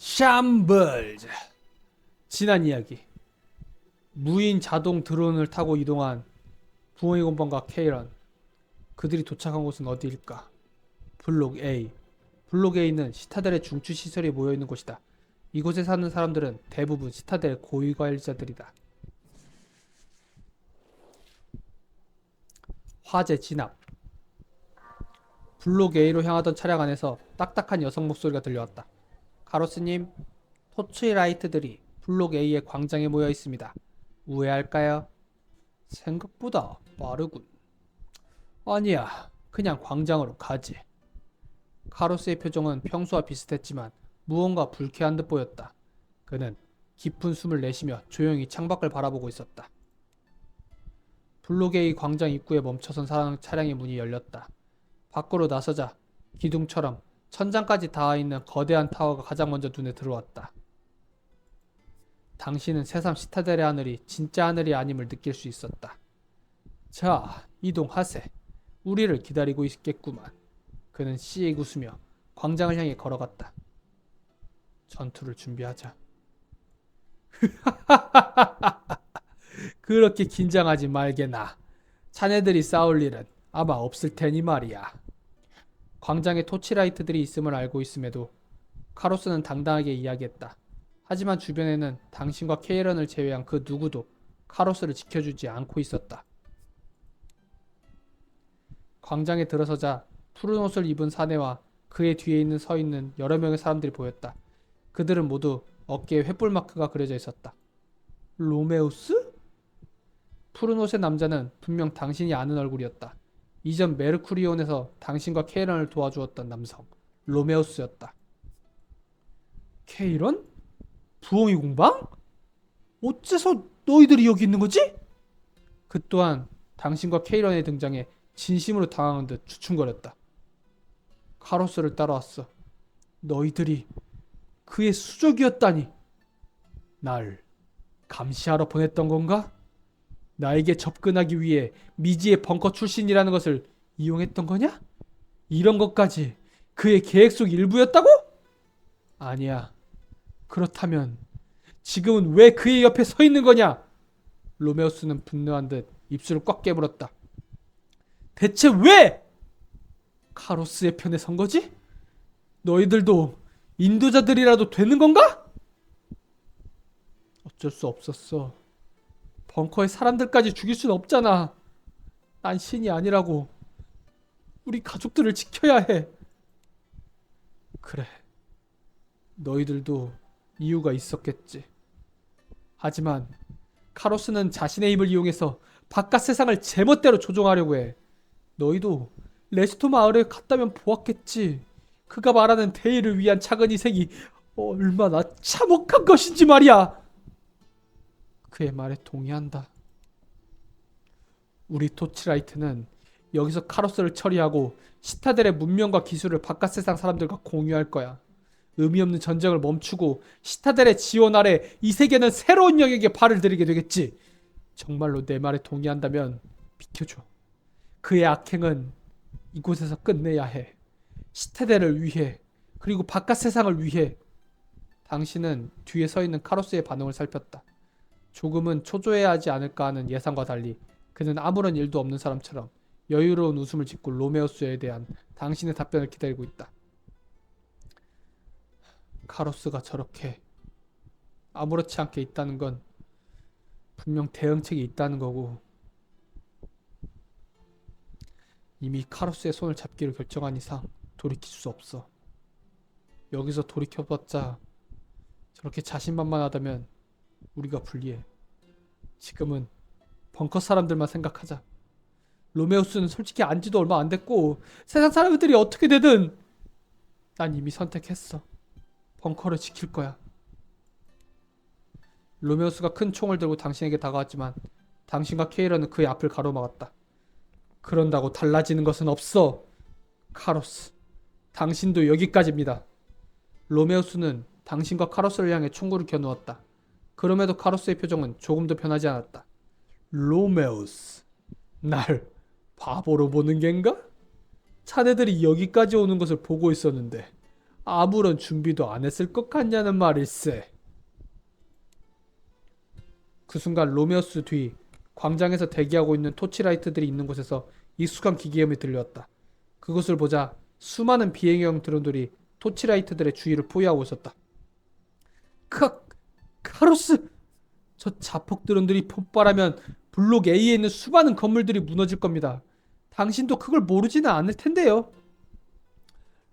샴블즈. 지난 이야기. 무인 자동 드론을 타고 이동한 부엉이 곰방과 케이런. 그들이 도착한 곳은 어디일까? 블록 A. 블록 A는 시타델의 중추 시설이 모여있는 곳이다. 이곳에 사는 사람들은 대부분 시타델 고위 관리자들이다. 화재 진압. 블록 A로 향하던 차량 안에서 딱딱한 여성 목소리가 들려왔다. 카로스님, 토치라이트들이 블록 A의 광장에 모여 있습니다. 우회할까요? 생각보다 빠르군. 아니야, 그냥 광장으로 가지. 카로스의 표정은 평소와 비슷했지만 무언가 불쾌한 듯 보였다. 그는 깊은 숨을 내쉬며 조용히 창밖을 바라보고 있었다. 블록 A 광장 입구에 멈춰선 차량의 문이 열렸다. 밖으로 나서자 기둥처럼 천장까지 닿아있는 거대한 타워가 가장 먼저 눈에 들어왔다. 당신은 새삼 시타델의 하늘이 진짜 하늘이 아님을 느낄 수 있었다. 자, 이동하세. 우리를 기다리고 있겠구만. 그는 씩 웃으며 광장을 향해 걸어갔다. 전투를 준비하자. 그렇게 긴장하지 말게나. 자네들이 싸울 일은 아마 없을 테니 말이야. 광장에 토치라이트들이 있음을 알고 있음에도 카로스는 당당하게 이야기했다. 하지만 주변에는 당신과 케이런을 제외한 그 누구도 카로스를 지켜주지 않고 있었다. 광장에 들어서자 푸른 옷을 입은 사내와 그의 뒤에 서 있는 여러 명의 사람들이 보였다. 그들은 모두 어깨에 횃불 마크가 그려져 있었다. 로메우스? 푸른 옷의 남자는 분명 당신이 아는 얼굴이었다. 이전 메르쿠리온에서 당신과 케이런을 도와주었던 남성 로메우스였다. 케이런? 부엉이 공방? 어째서 너희들이 여기 있는 거지? 그 또한 당신과 케이런의 등장에 진심으로 당황한 듯 주춤거렸다. 카로스를 따라왔어. 너희들이 그의 수족이었다니. 날 감시하러 보냈던 건가? 나에게 접근하기 위해 미지의 벙커 출신이라는 것을 이용했던 거냐? 이런 것까지 그의 계획 속 일부였다고? 아니야. 그렇다면 지금은 왜 그의 옆에 서 있는 거냐? 로메오스는 분노한 듯 입술을 꽉 깨물었다. 대체 왜 카로스의 편에 선 거지? 너희들도 인도자들이라도 되는 건가? 어쩔 수 없었어. 벙커에 사람들까지 죽일 순 없잖아. 난 신이 아니라고. 우리 가족들을 지켜야 해. 그래. 너희들도 이유가 있었겠지. 하지만 카로스는 자신의 힘을 이용해서 바깥 세상을 제멋대로 조종하려고 해. 너희도 레스토 마을에 갔다면 보았겠지. 그가 말하는 대의를 위한 작은 희생이 얼마나 참혹한 것인지 말이야. 그의 말에 동의한다. 우리 토치라이트는 여기서 카로스를 처리하고 시타델의 문명과 기술을 바깥 세상 사람들과 공유할 거야. 의미 없는 전쟁을 멈추고 시타델의 지원 아래 이 세계는 새로운 영역에 발을 들이게 되겠지. 정말로 내 말에 동의한다면 비켜줘. 그의 악행은 이곳에서 끝내야 해. 시타델을 위해, 그리고 바깥 세상을 위해. 당신은 뒤에 서 있는 카로스의 반응을 살폈다. 조금은 초조해야 하지 않을까 하는 예상과 달리 그는 아무런 일도 없는 사람처럼 여유로운 웃음을 짓고 로메오스에 대한 당신의 답변을 기다리고 있다. 카로스가 저렇게 아무렇지 않게 있다는 건 분명 대응책이 있다는 거고, 이미 카로스의 손을 잡기로 결정한 이상 돌이킬 수 없어. 여기서 돌이켜봤자 저렇게 자신만만하다면 우리가 불리해. 지금은 벙커 사람들만 생각하자. 로메우스는 솔직히 안지도 얼마 안 됐고 세상 사람들이 어떻게 되든 난 이미 선택했어. 벙커를 지킬 거야. 로메우스가 큰 총을 들고 당신에게 다가왔지만 당신과 케이런은 그의 앞을 가로막았다. 그런다고 달라지는 것은 없어. 카로스, 당신도 여기까지입니다. 로메우스는 당신과 카로스를 향해 총구를 겨누었다. 그럼에도 카로스의 표정은 조금도 변하지 않았다. 로메우스, 날 바보로 보는 겐가? 자네들이 여기까지 오는 것을 보고 있었는데 아무런 준비도 안 했을 것 같냐는 말일세. 그 순간 로메오스 뒤 광장에서 대기하고 있는 토치라이트들이 있는 곳에서 익숙한 기계음이 들려왔다. 그것을 보자 수많은 비행형 드론들이 토치라이트들의 주위를 포위하고 있었다. 카, 카로스! 저 자폭 드론들이 폭발하면 블록 A에 있는 수많은 건물들이 무너질 겁니다. 당신도 그걸 모르지는 않을 텐데요.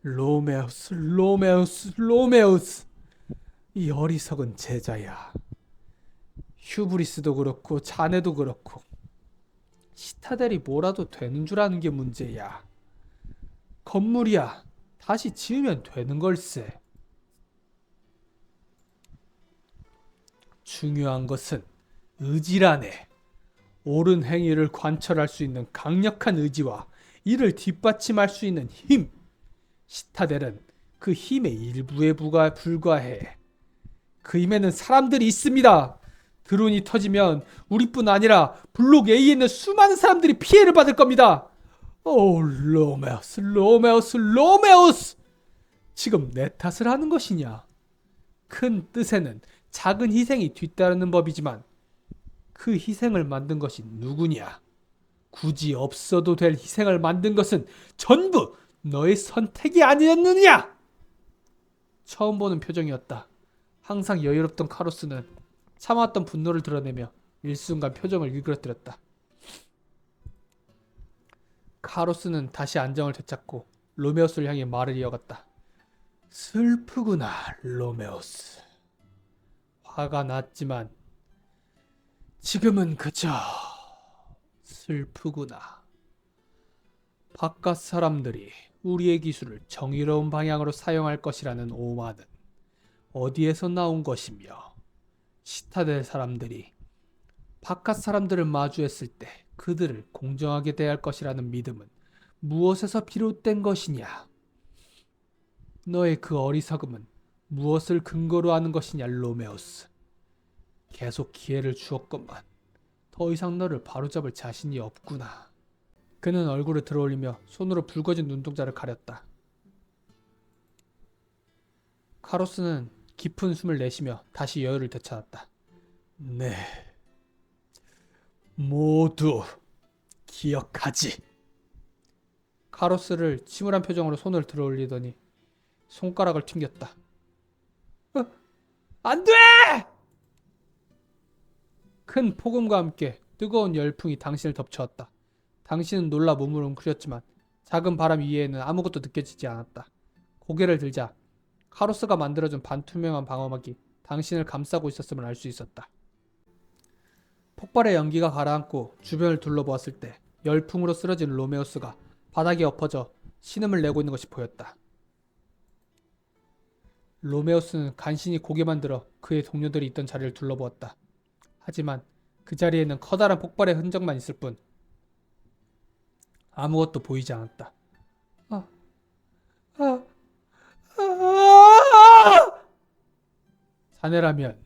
로메우스, 로메우스, 로메우스. 이 어리석은 제자야. 휴브리스도 그렇고 자네도 그렇고 시타델이 뭐라도 되는 줄 아는 게 문제야. 건물이야. 다시 지으면 되는 걸세. 중요한 것은 의지라네. 옳은 행위를 관철할 수 있는 강력한 의지와 이를 뒷받침할 수 있는 힘. 시타델은 그 힘의 일부에 불과해. 그 힘에는 사람들이 있습니다. 드론이 터지면 우리뿐 아니라 블록 A에 있는 수많은 사람들이 피해를 받을 겁니다. 오, 로메우스, 로메우스, 로메우스! 지금 내 탓을 하는 것이냐? 큰 뜻에는 작은 희생이 뒤따르는 법이지만 그 희생을 만든 것이 누구냐? 굳이 없어도 될 희생을 만든 것은 전부 너의 선택이 아니었느냐? 처음 보는 표정이었다. 항상 여유롭던 카로스는 참아왔던 분노를 드러내며 일순간 표정을 일그러뜨렸다. 카로스는 다시 안정을 되찾고 로메오스를 향해 말을 이어갔다. 슬프구나, 로메오스. 화가 났지만 지금은 그저 슬프구나. 바깥 사람들이 우리의 기술을 정의로운 방향으로 사용할 것이라는 오만은 어디에서 나온 것이며 시타델 사람들이 바깥 사람들을 마주했을 때 그들을 공정하게 대할 것이라는 믿음은 무엇에서 비롯된 것이냐? 너의 그 어리석음은 무엇을 근거로 하는 것이냐, 로메오스. 계속 기회를 주었건만 더 이상 너를 바로잡을 자신이 없구나. 그는 얼굴을 들어올리며 손으로 붉어진 눈동자를 가렸다. 카로스는 깊은 숨을 내쉬며 다시 여유를 되찾았다. 네, 모두 기억하지. 카로스를 침울한 표정으로 손을 들어올리더니 손가락을 튕겼다. 안 돼! 큰 폭음과 함께 뜨거운 열풍이 당신을 덮쳐왔다. 당신은 놀라 몸을 웅크렸지만 작은 바람 위에는 아무것도 느껴지지 않았다. 고개를 들자 카로스가 만들어준 반투명한 방어막이 당신을 감싸고 있었음을 알 수 있었다. 폭발의 연기가 가라앉고 주변을 둘러보았을 때 열풍으로 쓰러진 로메오스가 바닥에 엎어져 신음을 내고 있는 것이 보였다. 로메오스는 간신히 고개만 들어 그의 동료들이 있던 자리를 둘러보았다. 하지만 그 자리에는 커다란 폭발의 흔적만 있을 뿐 아무것도 보이지 않았다. 아, 아, 아! 자네라면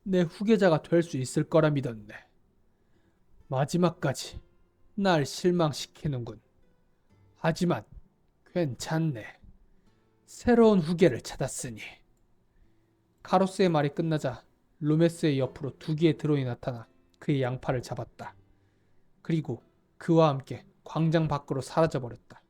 내 후계자가 될 수 있을 거라 믿었네. 마지막까지 날 실망시키는군. 하지만 괜찮네. 새로운 후계를 찾았으니. 카로스의 말이 끝나자 로메스의 옆으로 두 개의 드론이 나타나 그의 양팔을 잡았다. 그리고 그와 함께 광장 밖으로 사라져버렸다.